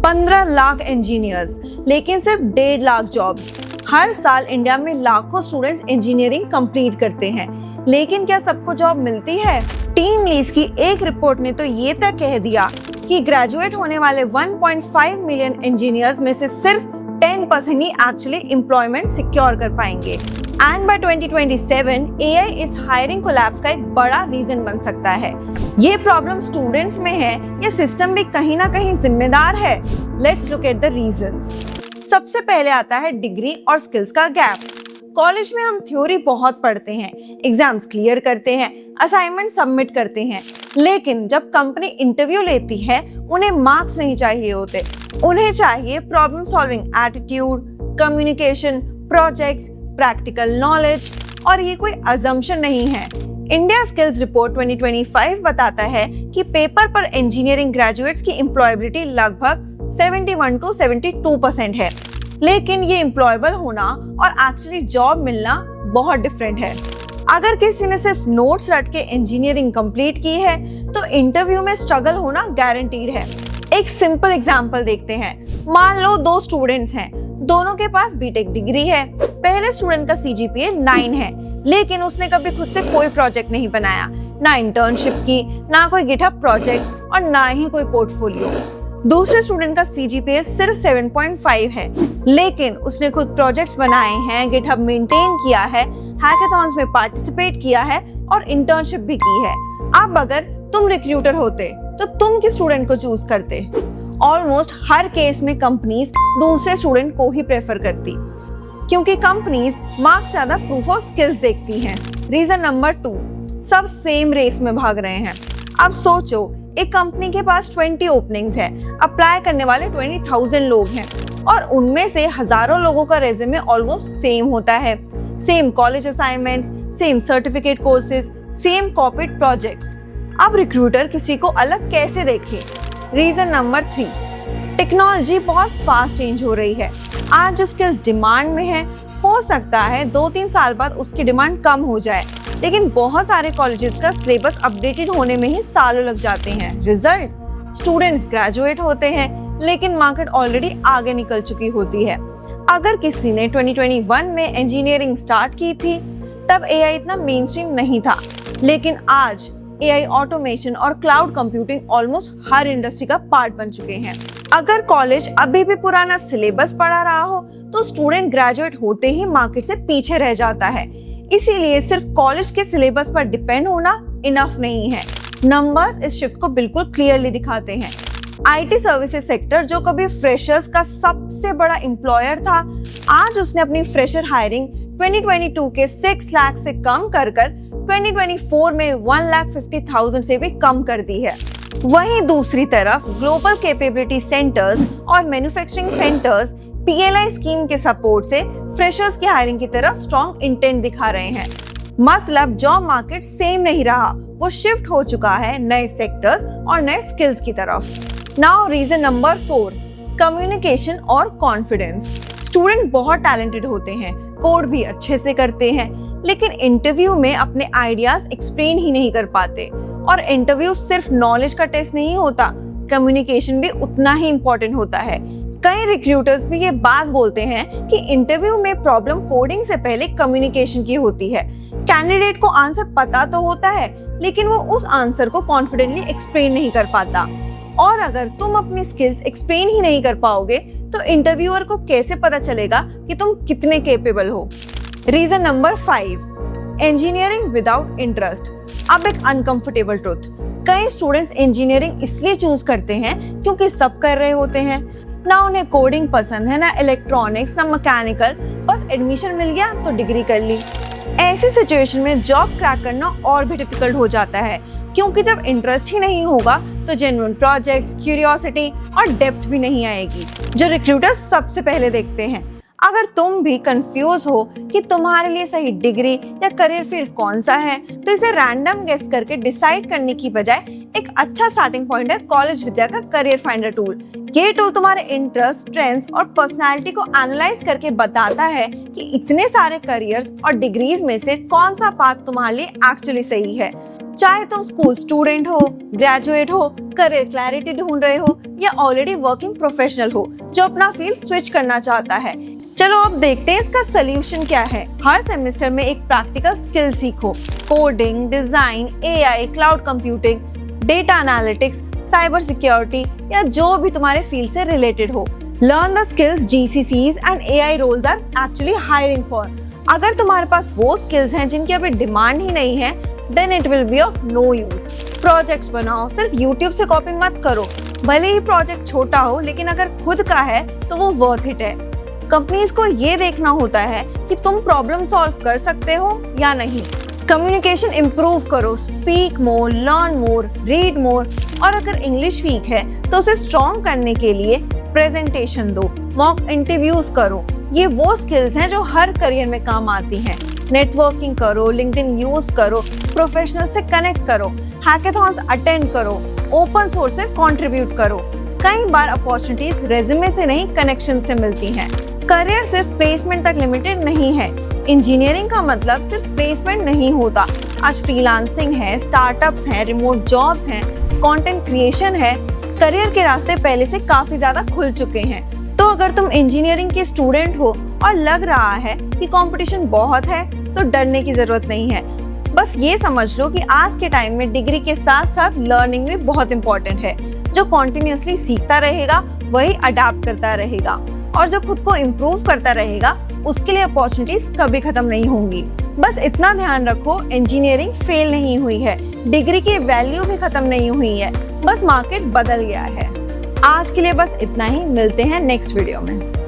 15 lakh engineers, लेकिन सिर्फ 1.5 lakh jobs. हर साल इंडिया में लाखों स्टूडेंट्स इंजीनियरिंग कंप्लीट करते हैं, लेकिन क्या सबको जॉब मिलती है? टीम लीज की एक रिपोर्ट ने तो ये तक कह दिया कि ग्रेजुएट होने वाले 1.5 मिलियन इंजीनियर्स में से सिर्फ 10% ही एक्चुअली एम्प्लॉयमेंट सिक्योर कर पाएंगे। एंड बाय 2027 AI इस हायरिंग कोलैप्स का एक बड़ा रीजन बन सकता है। ये प्रॉब्लम स्टूडेंट्स में है या सिस्टम भी कहीं ना कहीं जिम्मेदार है? Let's look at the reasons. सबसे पहले आता है डिग्री और स्किल्स का गैप। कॉलेज में हम थ्योरी बहुत पढ़ते हैं, एग्जाम्स क्लियर करते हैं, असाइनमेंट सबमिट करते हैं, लेकिन जब कंपनी इंटरव्यू लेती है उन्हें मार्क्स नहीं चाहिए होते। उन्हें चाहिए problem solving attitude, communication, projects, practical knowledge. और ये कोई अजम्पशन नहीं है। इंडिया स्किल्स रिपोर्ट 2025 बताता है कि पेपर पर इंजीनियरिंग ग्रेजुएट्स की एम्प्लॉयबिलिटी लगभग 71 to 72% है, लेकिन ये एम्प्लॉयबल होना और एक्चुअली जॉब मिलना बहुत डिफरेंट है। अगर किसी ने सिर्फ नोट्स रट के इंजीनियरिंग कंप्लीट की है तो इंटरव्यू में स्ट्रगल होना गारंटीड है। एक सिंपल एग्जांपल देखते हैं। मान लो 2 स्टूडेंट्स हैं, दोनों के पास बीटेक डिग्री है। पहले स्टूडेंट का CGPA 9 है, लेकिन उसने कभी खुद से कोई प्रोजेक्ट नहीं बनाया, ना इंटर्नशिप की, ना कोई गिटहब प्रोजेक्ट्स और ना ही कोई पोर्टफोलियो। दूसरे स्टूडेंट का CGPA सिर्फ 7.5 है, लेकिन उसने खुद प्रोजेक्ट्स बनाए हैं, गिटहब मेंटेन किया है, हैकाथॉन्स में पार्टिसिपेट किया है और इंटर्नशिप भी की है। अब अगर तुम रिक्रूटर होते तो तुम किस स्टूडेंट को चूज करते? ऑलमोस्ट हर केस में कंपनीज दूसरे स्टूडेंट को ही प्रेफर करती, क्योंकि कंपनीज मार्क्स से ज्यादा प्रूफ ऑफ स्किल्स देखती हैं। रीजन नंबर 2, सब सेम रेस में भाग रहे हैं। अब सोचो, एक कंपनी के पास 20 ओपनिंग्स है, अप्लाई करने वाले 20,000 लोग हैं और उनमें से हजारों लोगों का रेज्यूमे ऑलमोस्ट सेम होता है। Same college assignments, same certificate courses, same copied projects. अब रिक्रूटर किसी को अलग कैसे देखे? रीजन नंबर 3, टेक्नोलॉजी बहुत फास्ट चेंज हो रही है। आज जो स्किल्स डिमांड में है, हो सकता है 2-3 साल बाद उसकी डिमांड कम हो जाए, लेकिन बहुत सारे कॉलेजेस का सिलेबस अपडेटेड होने में ही सालों लग जाते हैं। रिजल्ट, स्टूडेंट्स ग्रेजुएट होते हैं, लेकिन मार्केट ऑलरेडी आगे निकल चुकी होती है। अगर किसी ने 2021 में इंजीनियरिंग स्टार्ट की थी, तब AI इतना मेन स्ट्रीम नहीं था, लेकिन आज AI, ऑटोमेशन और क्लाउड कंप्यूटिंग ऑलमोस्ट हर इंडस्ट्री का पार्ट बन चुके हैं। अगर कॉलेज अभी भी पुराना सिलेबस पढ़ा रहा हो तो स्टूडेंट ग्रेजुएट होते ही मार्केट से पीछे रह जाता है। इसीलिए सिर्फ कॉलेज के सिलेबस पर डिपेंड होना इनफ नहीं है। नंबर्स इस शिफ्ट को बिल्कुल क्लियरली दिखाते हैं। IT सर्विसेज सेक्टर, जो कभी फ्रेशर्स का सबसे बड़ा एम्प्लॉयर था, आज उसने अपनी फ्रेशर हायरिंग 2022 के 6 लाख से कम कर 2024 में 1,50,000 से भी कम कर दी है। वहीं दूसरी तरफ ग्लोबल कैपेबिलिटी सेंटर्स और मैन्युफैक्चरिंग सेंटर्स PLI स्कीम के सपोर्ट से फ्रेशर्स की हायरिंग की तरफ स्ट्रॉन्ग इंटेंट दिखा रहे हैं। मतलब जॉब मार्केट सेम नहीं रहा, वो शिफ्ट हो चुका है नए सेक्टर्स और नए स्किल्स की तरफ। नाउ रीजन नंबर 4, कम्युनिकेशन और कॉन्फिडेंस। स्टूडेंट बहुत टैलेंटेड होते हैं, कोड भी अच्छे से करते हैं, लेकिन इंटरव्यू में अपने आइडियाज एक्सप्लेन ही नहीं कर पाते। और इंटरव्यू सिर्फ नॉलेज का टेस्ट नहीं होता, कम्युनिकेशन भी उतना ही इम्पोर्टेंट होता है। कई रिक्रूटर्स भी ये बात बोलते हैं कि इंटरव्यू में प्रॉब्लम कोडिंग से पहले कम्युनिकेशन की होती है। कैंडिडेट को आंसर पता तो होता है, लेकिन वो उस आंसर को कॉन्फिडेंटली एक्सप्लेन नहीं कर पाता। और अगर तुम अपनी स्किल्स एक्सप्लेन ही नहीं कर पाओगे तो इंटरव्यूअर को कैसे पता चलेगा कि तुम कितने कैपेबल हो? Reason number 5, engineering without interest. अब एक अनकंफर्टेबल ट्रुथ, कई स्टूडेंट्स इंजीनियरिंग इसलिए चूज करते हैं क्योंकि सब कर रहे होते हैं। ना उन्हें कोडिंग पसंद है, ना इलेक्ट्रॉनिक्स, ना मैकेनिकल, बस एडमिशन मिल गया तो डिग्री कर ली। ऐसी सिचुएशन में जॉब क्रैक करना और भी डिफिकल्ट हो जाता है, क्योंकि जब इंटरेस्ट ही नहीं होगा तो जेन्युइन प्रोजेक्ट्स, क्यूरियोसिटी और डेप्थ भी नहीं आएगी, जो रिक्रूटर्स सबसे पहले देखते हैं। अगर तुम भी कंफ्यूज हो कि तुम्हारे लिए सही डिग्री या करियर फील्ड कौन सा है, तो इसे रैंडम गेस करके डिसाइड करने की बजाय एक अच्छा स्टार्टिंग पॉइंट है कॉलेज विद्या का करियर फाइंडर टूल। ये टूल तुम्हारे इंटरेस्ट, स्ट्रेंथ्स और पर्सनालिटी को एनालाइज करके बताता है कि इतने सारे करियर्स और डिग्रीज में से कौन सा पाथ तुम्हारे लिए एक्चुअली सही है। चाहे तुम स्कूल स्टूडेंट हो, ग्रेजुएट हो, करियर क्लैरिटी ढूंढ रहे हो या ऑलरेडी वर्किंग प्रोफेशनल हो जो अपना फील्ड स्विच करना चाहता है। चलो अब देखते हैं इसका सोल्यूशन क्या है। हर सेमेस्टर में एक प्रैक्टिकल स्किल सीखो, coding, design, AI, cloud computing, data analytics, cyber security या जो भी तुम्हारे फील्ड से रिलेटेड हो। Learn the skills GCCs and AI roles are actually hiring for। अगर तुम्हारे पास वो स्किल्स हैं जिनकी अभी डिमांड ही नहीं है, then it will be of no use। Projects बनाओ, सिर्फ YouTube से कॉपी मत करो। भले ही प्रोजेक्ट छोटा हो, लेकिन अगर खुद का है तो वो वर्थ इट है। कंपनीज को ये देखना होता है कि तुम प्रॉब्लम सॉल्व कर सकते हो या नहीं। कम्युनिकेशन इम्प्रूव करो, speak more, learn more, read more, और अगर इंग्लिश वीक है तो उसे स्ट्रॉन्ग करने के लिए प्रेजेंटेशन दो, मॉक इंटरव्यूज करो। ये वो स्किल्स हैं जो हर करियर में काम आती हैं। नेटवर्किंग करो, लिंक्डइन यूज करो, प्रोफेशनल से कनेक्ट करो, हैकेथॉन्स अटेंड करो, ओपन सोर्स में कंट्रीब्यूट करो। कई बार अपॉर्चुनिटीज रेज्यूमे से नहीं, कनेक्शन से मिलती हैं। करियर सिर्फ प्लेसमेंट तक लिमिटेड नहीं है। इंजीनियरिंग का मतलब सिर्फ प्लेसमेंट नहीं होता। आज फ्रीलांसिंग है, स्टार्टअप्स हैं, रिमोट जॉब्स हैं, कंटेंट क्रिएशन है। करियर के रास्ते पहले से काफी ज्यादा खुल चुके हैं। तो अगर तुम इंजीनियरिंग के स्टूडेंट हो और लग रहा है कि कंपटीशन बहुत है, तो डरने की जरूरत नहीं है। बस ये समझ लो कि आज के टाइम में डिग्री के साथ साथ लर्निंग भी बहुत इंपॉर्टेंट है। जो कॉन्टिन्यूसली सीखता रहेगा वही अडाप्ट करता रहेगा, और जो खुद को इम्प्रूव करता रहेगा उसके लिए अपॉर्चुनिटीज कभी खत्म नहीं होंगी। बस इतना ध्यान रखो, इंजीनियरिंग फेल नहीं हुई है, डिग्री की वैल्यू भी खत्म नहीं हुई है, बस मार्केट बदल गया है। आज के लिए बस इतना ही, मिलते हैं नेक्स्ट वीडियो में।